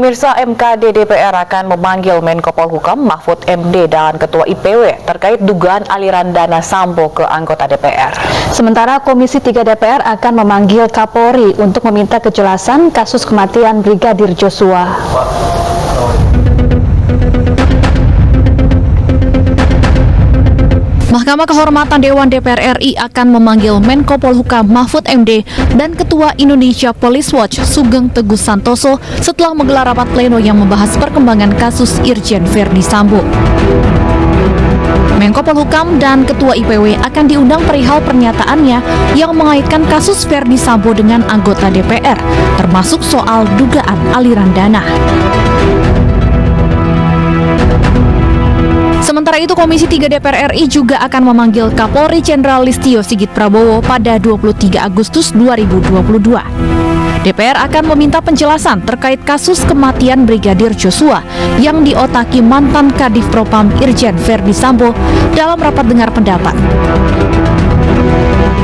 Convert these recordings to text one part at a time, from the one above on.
Pemirsa, MKD DPR akan memanggil Menko Polhukam Mahfud MD dan Ketua IPW terkait dugaan aliran dana Sambo ke anggota DPR. Sementara Komisi 3 DPR akan memanggil Kapolri untuk meminta kejelasan kasus kematian Brigadir Joshua. Mahkamah Kehormatan Dewan DPR RI akan memanggil Menko Polhukam Mahfud MD dan Ketua Indonesia Police Watch Sugeng Teguh Santoso setelah menggelar rapat pleno yang membahas perkembangan kasus Irjen Verdi Sambo. Menko Polhukam dan Ketua IPW akan diundang perihal pernyataannya yang mengaitkan kasus Verdi Sambo dengan anggota DPR, termasuk soal dugaan aliran dana. Sementara itu, Komisi 3 DPR RI juga akan memanggil Kapolri Jenderal Listio Sigit Prabowo pada 23 Agustus 2022. DPR akan meminta penjelasan terkait kasus kematian Brigadir Joshua yang diotaki mantan Kadif Propam Irjen Verdi Sambo dalam rapat dengar pendapat.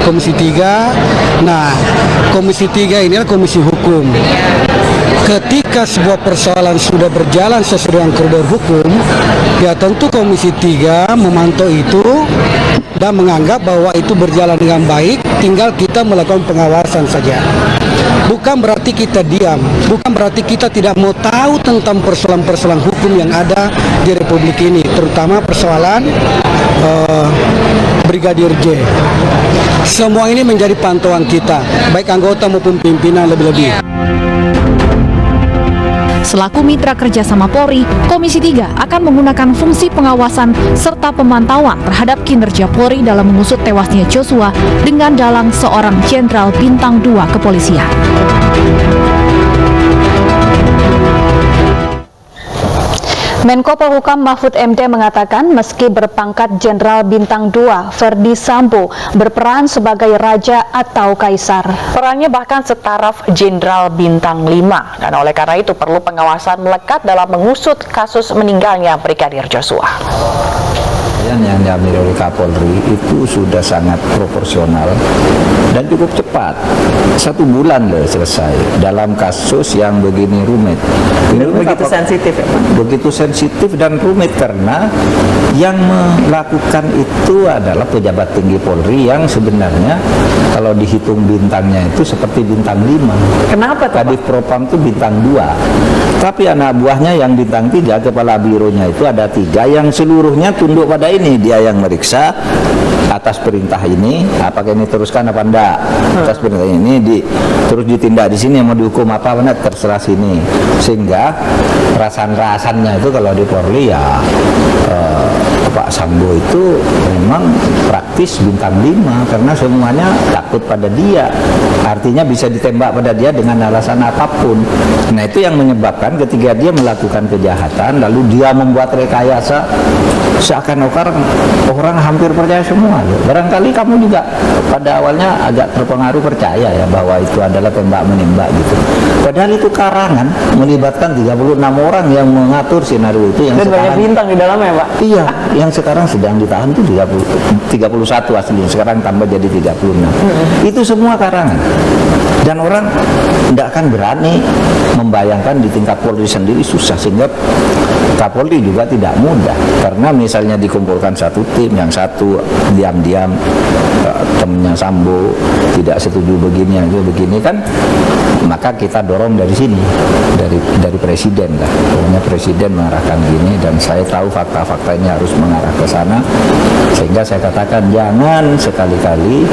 Komisi 3, Komisi 3 ini adalah komisi hukum. Ketika sebuah persoalan sudah berjalan sesuai dengan koridor hukum, ya tentu Komisi 3 memantau itu dan menganggap bahwa itu berjalan dengan baik, tinggal kita melakukan pengawasan saja. Bukan berarti kita diam, bukan berarti kita tidak mau tahu tentang persoalan-persoalan hukum yang ada di Republik ini, terutama persoalan Brigadir J. Semua ini menjadi pantauan kita, baik anggota maupun pimpinan lebih-lebih. Selaku mitra kerjasama Polri, Komisi 3 akan menggunakan fungsi pengawasan serta pemantauan terhadap kinerja Polri dalam mengusut tewasnya Joshua dengan dalang seorang Jenderal Bintang 2 Kepolisian. Menko Polhukam Mahfud MD mengatakan meski berpangkat Jenderal Bintang 2, Verdi Sambo berperan sebagai raja atau kaisar. Perannya bahkan setaraf Jenderal Bintang 5 dan oleh karena itu perlu pengawasan melekat dalam mengusut kasus meninggalnya Brigadir Joshua. Yang diambil oleh Kapolri itu sudah sangat proporsional dan cukup cepat. 1 bulan loh selesai dalam kasus yang begini rumit. Begitu sensitif ya Pak? Begitu sensitif dan rumit karena yang melakukan itu adalah pejabat tinggi Polri yang sebenarnya kalau dihitung bintangnya itu seperti bintang 5. Kenapa tuh, Kadif Propam itu bintang 2. Tapi anak buahnya yang bintang 3, kepala bironya itu ada 3 yang seluruhnya tunduk pada ini. Dia yang meriksa atas perintah ini, apakah ini teruskan apa enggak. Atas perintah ini terus ditindak di sini, mau dihukum apa benar terserah sini. Sehingga rasan-rasannya itu kalau di Polri ya Pak Sambo itu memang praktis bintang 5 karena semuanya takut pada dia. Artinya bisa ditembak pada dia dengan alasan apapun. Nah, itu yang menyebabkan ketika dia melakukan kejahatan lalu dia membuat rekayasa seakan-akan orang hampir percaya semua. Barangkali kamu juga pada awalnya agak terpengaruh percaya ya bahwa itu adalah tembak menembak gitu. Padahal itu karangan melibatkan 36 orang yang mengatur skenario itu yang dan sekarang banyak bintang di dalamnya Pak. Iya, yang sekarang sedang ditahan itu 31 aslinya, sekarang tambah jadi 36. Itu semua karangan. Dan orang tidak akan berani membayangkan di tingkat Polri sendiri susah, sehingga Kapolri juga tidak mudah. Karena misalnya dikumpulkan satu tim, yang satu diam-diam temannya Sambo tidak setuju begini, yang begini kan, maka kita dorong dari sini, dari presiden lah. Pokoknya presiden mengarahkan gini dan saya tahu fakta-fakta ini harus mengarah ke sana, sehingga saya katakan jangan sekali-kali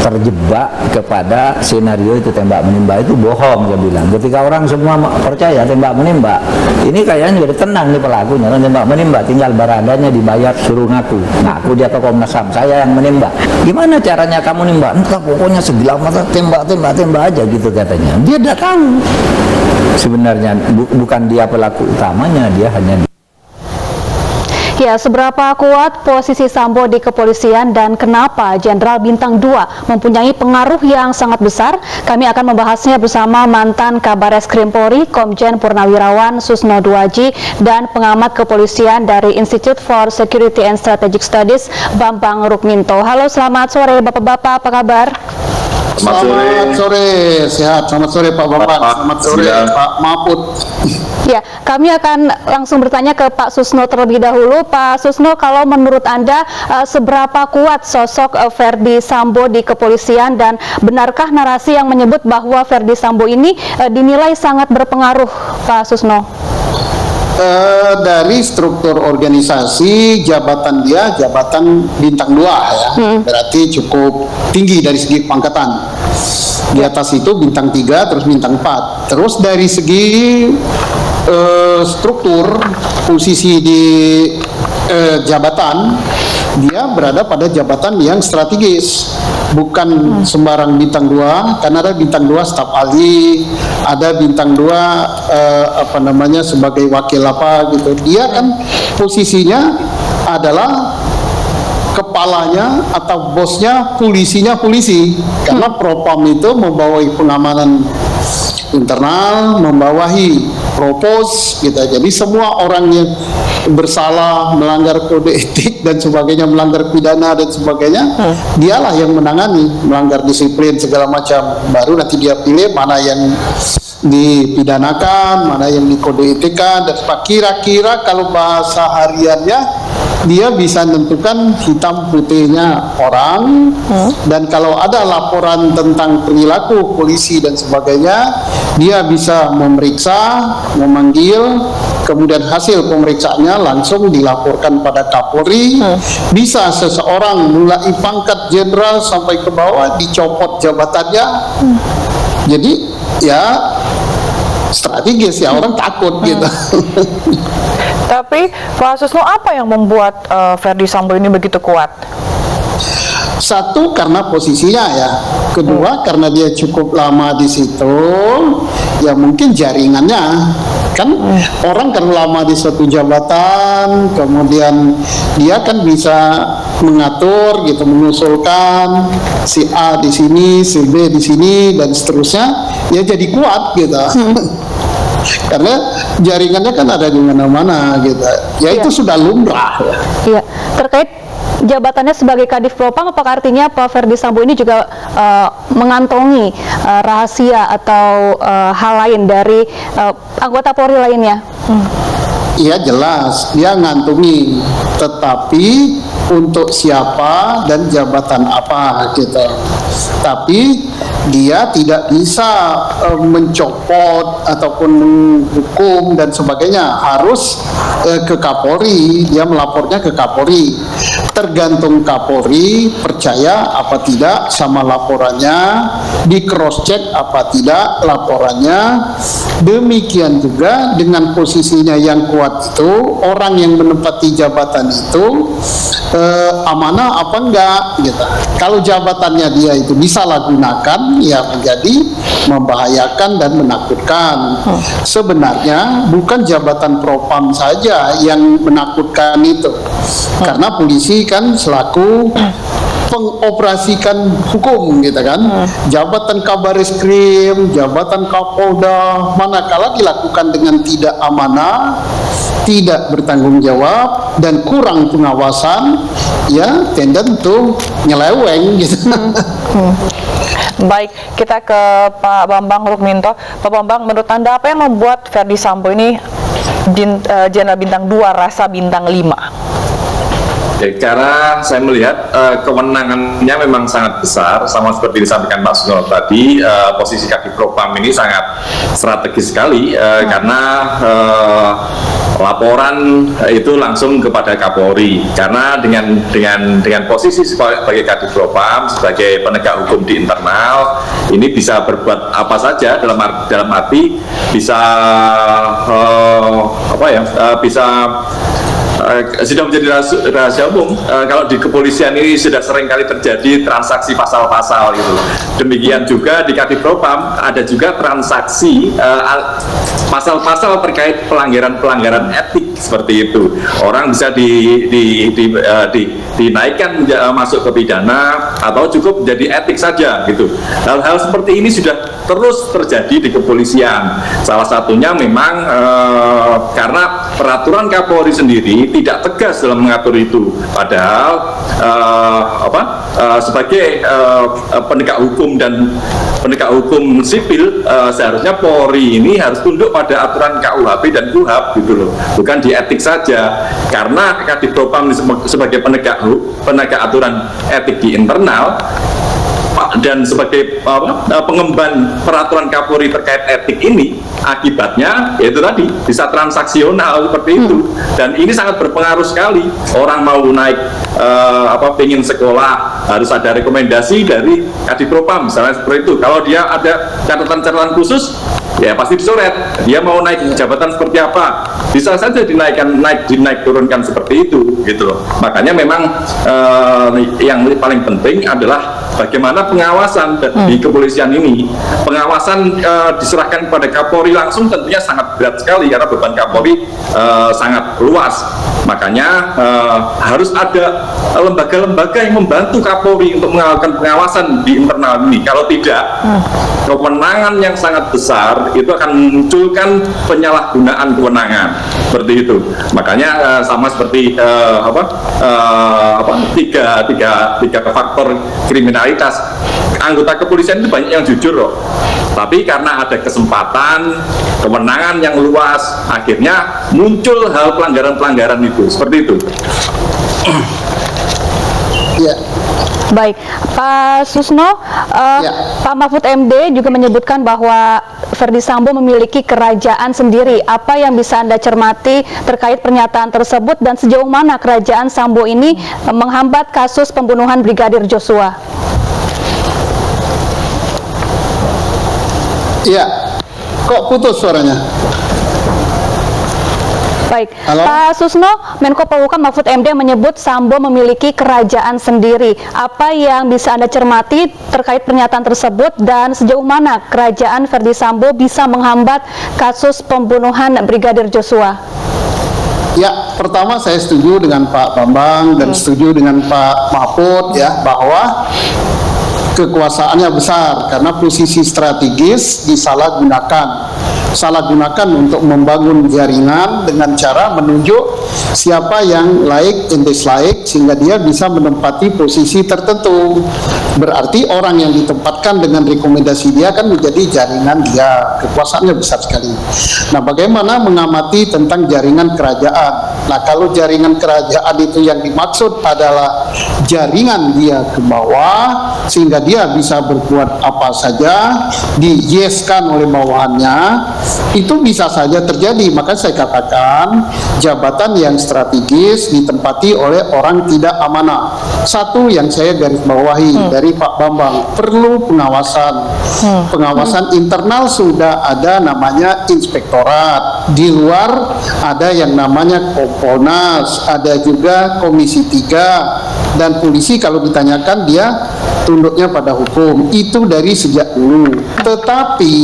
terjebak kepada skenario itu tembak menembak itu bohong. Dia bilang ketika orang semua percaya tembak menembak, ini kayaknya udah tenang nih pelakunya, tembak menembak tinggal barandanya dibayar suruh ngaku dia ke Komnas HAM, saya yang menembak. Gimana caranya kamu nembak? Entah, pokoknya segelas mata tembak aja gitu katanya. Dia tidak tahu sebenarnya bukan dia pelaku utamanya, dia hanya Ya, seberapa kuat posisi Sambo di kepolisian dan kenapa Jenderal Bintang 2 mempunyai pengaruh yang sangat besar? Kami akan membahasnya bersama mantan Kabareskrim Polri, Komjen Purnawirawan Susno Duaji, dan pengamat kepolisian dari Institute for Security and Strategic Studies, Bambang Rukminto. Halo, selamat sore Bapak-Bapak, apa kabar? Selamat sore, sehat. Selamat sore Pak Bambang. Selamat sore Pak Mahfud. Ya, kami akan langsung bertanya ke Pak Susno terlebih dahulu. Pak Susno, kalau menurut Anda seberapa kuat sosok Verdi Sambo di kepolisian, dan benarkah narasi yang menyebut bahwa Verdi Sambo ini dinilai sangat berpengaruh, Pak Susno? Dari struktur organisasi, jabatan dia jabatan bintang 2 ya, berarti cukup tinggi dari segi pangkatan. Di atas itu bintang 3, terus bintang 4. Terus dari segi struktur posisi di jabatan, dia berada pada jabatan yang strategis, bukan sembarang bintang 2, karena ada bintang 2 staf ahli, ada bintang 2 sebagai wakil apa gitu. Dia kan posisinya adalah kepalanya atau bosnya polisinya polisi, karena Propam itu membawahi pengamanan internal, membawahi propos gitu. Jadi semua orang yang bersalah, melanggar kode etik dan sebagainya, melanggar pidana dan sebagainya, dialah yang menangani, melanggar disiplin segala macam. Baru nanti dia pilih mana yang dipidanakan, mana yang di kode etika, dan kira-kira kalau bahasa hariannya dia bisa menentukan hitam putihnya orang. Dan kalau ada laporan tentang perilaku polisi dan sebagainya, dia bisa memeriksa, memanggil, kemudian hasil pemeriksaannya langsung dilaporkan pada Kapolri. Bisa seseorang mulai pangkat jenderal sampai ke bawah dicopot jabatannya. Jadi ya strategis ya, orang takut gitu. Tapi Pak Susno, apa yang membuat Verdi Sambo ini begitu kuat? Satu, karena posisinya ya. Kedua, karena dia cukup lama di situ, ya mungkin jaringannya. Kan orang kalau lama di suatu jabatan, kemudian dia kan bisa mengatur gitu, mengusulkan si A di sini, si B di sini, dan seterusnya, ya jadi kuat gitu. Karena jaringannya kan ada di mana-mana gitu. Ya itu sudah lumrah ya. Iya, terkait jabatannya sebagai Kadif Propam, apakah artinya Pak Verdi Sambo ini juga mengantongi rahasia atau hal lain dari anggota Polri lainnya? Iya jelas, dia ngantungi, tetapi untuk siapa dan jabatan apa gitu. Tapi dia tidak bisa mencopot ataupun menghukum dan sebagainya, harus ke Kapolri, dia melapornya ke Kapolri. Tergantung Kapolri percaya apa tidak sama laporannya, di cross check apa tidak laporannya. Demikian juga dengan posisinya yang kuat itu, orang yang menempati jabatan itu amanah apa enggak gitu. Kalau jabatannya dia itu disalahgunakan, ya menjadi membahayakan dan menakutkan. Sebenarnya bukan jabatan Propam saja yang menakutkan itu, karena polisi kan selaku pengoperasikan hukum gitu kan. Jabatan Kabareskrim, jabatan Kapolda, manakala dilakukan dengan tidak amanah, tidak bertanggung jawab, dan kurang pengawasan, ya tentu nyeleweng gitu. Baik, kita ke Pak Bambang Rukminto. Pak Bambang, menurut Anda apa yang membuat Verdi Sambo ini Jenderal Bintang 2 rasa Bintang 5? Ya, cara saya melihat kewenangannya memang sangat besar, sama seperti disampaikan Pak Susno tadi. Posisi Kadif Propam ini sangat strategis sekali, karena laporan itu langsung kepada Kapolri. Karena dengan posisi sebagai Kadif Propam, sebagai penegak hukum di internal, ini bisa berbuat apa saja, dalam arti bisa bisa sudah menjadi rahasia umum. Kalau di kepolisian ini sudah sering kali terjadi transaksi pasal-pasal gitu. Demikian juga di Kadif Propam ada juga transaksi pasal-pasal terkait pelanggaran etik seperti itu. Orang bisa dinaikkan masuk ke pidana, atau cukup menjadi etik saja gitu. Hal-hal seperti ini sudah terus terjadi di kepolisian. Salah satunya memang karena peraturan Kapolri sendiri tidak tegas dalam mengatur itu. Padahal sebagai penegak hukum dan penegak hukum sipil, seharusnya Polri ini harus tunduk pada aturan KUHP dan KUHAP gitu loh, bukan di etik saja. Karena Kadifropam sebagai penegak aturan etik di internal dan sebagai pengemban peraturan Kapolri terkait etik ini, akibatnya yaitu tadi bisa transaksional seperti itu, dan ini sangat berpengaruh sekali. Orang mau naik pengen sekolah harus ada rekomendasi dari Kadifropam misalnya seperti itu. Kalau dia ada catatan-catatan khusus, ya pasti dicoret. Dia mau naik jabatan seperti apa, bisa saja dinaik turunkan seperti itu gitu loh. Makanya memang yang paling penting adalah bagaimana pengawasan di kepolisian ini. Pengawasan diserahkan kepada Kapolri langsung tentunya sangat berat sekali karena beban Kapolri sangat luas. Makanya harus ada lembaga-lembaga yang membantu Kapolri untuk melakukan pengawasan di internal ini. Kalau tidak, kewenangan yang sangat besar itu akan memunculkan penyalahgunaan kewenangan seperti itu. Makanya sama seperti tiga faktor kriminalitas. Anggota kepolisian itu banyak yang jujur loh, tapi karena ada kesempatan, kewenangan yang luas, akhirnya muncul hal pelanggaran-pelanggaran itu, seperti itu. Ya. Baik, Pak Susno, Pak Mahfud MD juga menyebutkan bahwa Verdi Sambo memiliki kerajaan sendiri. Apa yang bisa Anda cermati terkait pernyataan tersebut dan sejauh mana kerajaan Sambo ini menghambat kasus pembunuhan Brigadir Joshua? Iya, kok putus suaranya? Baik, Halo? Pak Susno, Menko Polhukam Mahfud MD menyebut Sambo memiliki kerajaan sendiri. Apa yang bisa Anda cermati terkait pernyataan tersebut dan sejauh mana kerajaan Verdi Sambo bisa menghambat kasus pembunuhan Brigadir Joshua? Ya, pertama saya setuju dengan Pak Bambang dan setuju dengan Pak Mahfud ya, bahwa kekuasaannya besar karena posisi strategis disalahgunakan untuk membangun jaringan dengan cara menunjuk siapa yang laik and dislike sehingga dia bisa menempati posisi tertentu. Berarti orang yang ditempatkan dengan rekomendasi dia kan menjadi jaringan dia. Kekuasaannya besar sekali. Nah, bagaimana mengamati tentang jaringan kerajaan? Nah, kalau jaringan kerajaan itu yang dimaksud adalah jaringan dia ke bawah sehingga dia bisa berbuat apa saja, di-yeskan oleh bawahannya, itu bisa saja terjadi. Maka saya katakan jabatan yang strategis ditempati oleh orang tidak amanah. Satu yang saya garis bawahi dari Pak Bambang, perlu pengawasan. Pengawasan internal sudah ada namanya inspektorat. Di luar ada yang namanya Kompolnas, ada juga Komisi 3, dan polisi kalau ditanyakan dia tunduknya pada hukum. Itu dari sejak dulu. Tetapi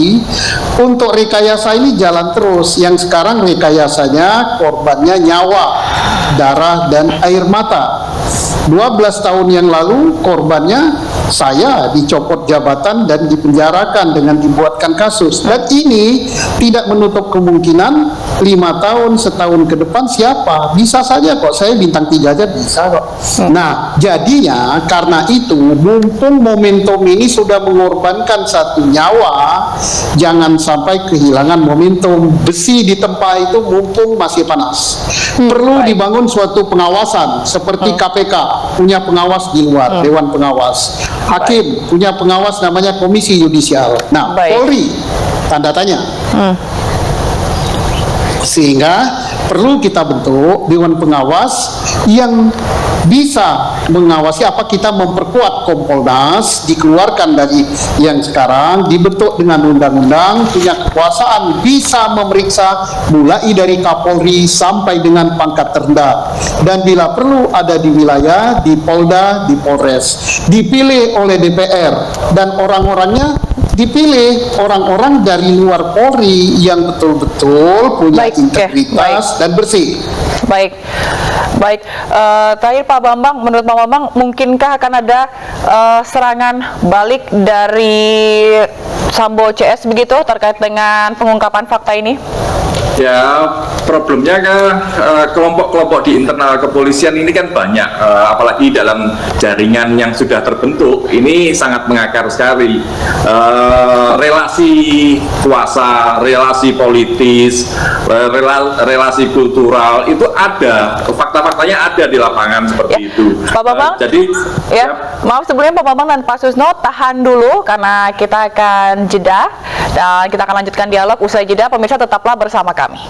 untuk rekayasa ini jalan terus. Yang sekarang rekayasanya korbannya nyawa, darah dan air mata. 12 tahun yang lalu korbannya saya dicopot jabatan dan dipenjarakan dengan dibuatkan kasus. Dan ini tidak menutup kemungkinan 5 tahun, setahun ke depan siapa? Bisa saja kok, saya bintang 3 aja bisa kok. Nah, jadinya karena itu mumpung momentum ini sudah mengorbankan satu nyawa, jangan sampai kehilangan momentum. Besi di tempat itu mumpung masih panas. Perlu dibangun suatu pengawasan seperti KPK punya pengawas di luar, Dewan Pengawas. Hakim punya pengawas namanya Komisi Yudisial. Nah, Polri tanda tanya. Sehingga perlu kita bentuk Dewan Pengawas yang bisa mengawasi. Apa kita memperkuat Kompolnas, dikeluarkan dari yang sekarang, dibentuk dengan undang-undang, punya kekuasaan, bisa memeriksa mulai dari Kapolri sampai dengan pangkat terendah, dan bila perlu ada di wilayah, di Polda, di Polres, dipilih oleh DPR, dan orang-orangnya dipilih orang-orang dari luar Polri yang betul-betul punya integritas dan bersih. Baik. Terakhir Pak Bambang, menurut Pak Bambang, mungkinkah akan ada serangan balik dari Sambo CS begitu terkait dengan pengungkapan fakta ini? Ya, problemnya kelompok-kelompok di internal kepolisian ini kan banyak, apalagi dalam jaringan yang sudah terbentuk, ini sangat mengakar sekali. Relasi kuasa, relasi politis, relasi kultural, itu ada, fakta-faktanya ada di lapangan seperti Ya, itu. Pak Bambang, Jadi, maaf sebelumnya Pak Bambang dan Pak Susno tahan dulu karena kita akan jeda dan kita akan lanjutkan dialog usai jeda. Pemirsa tetaplah bersama kami.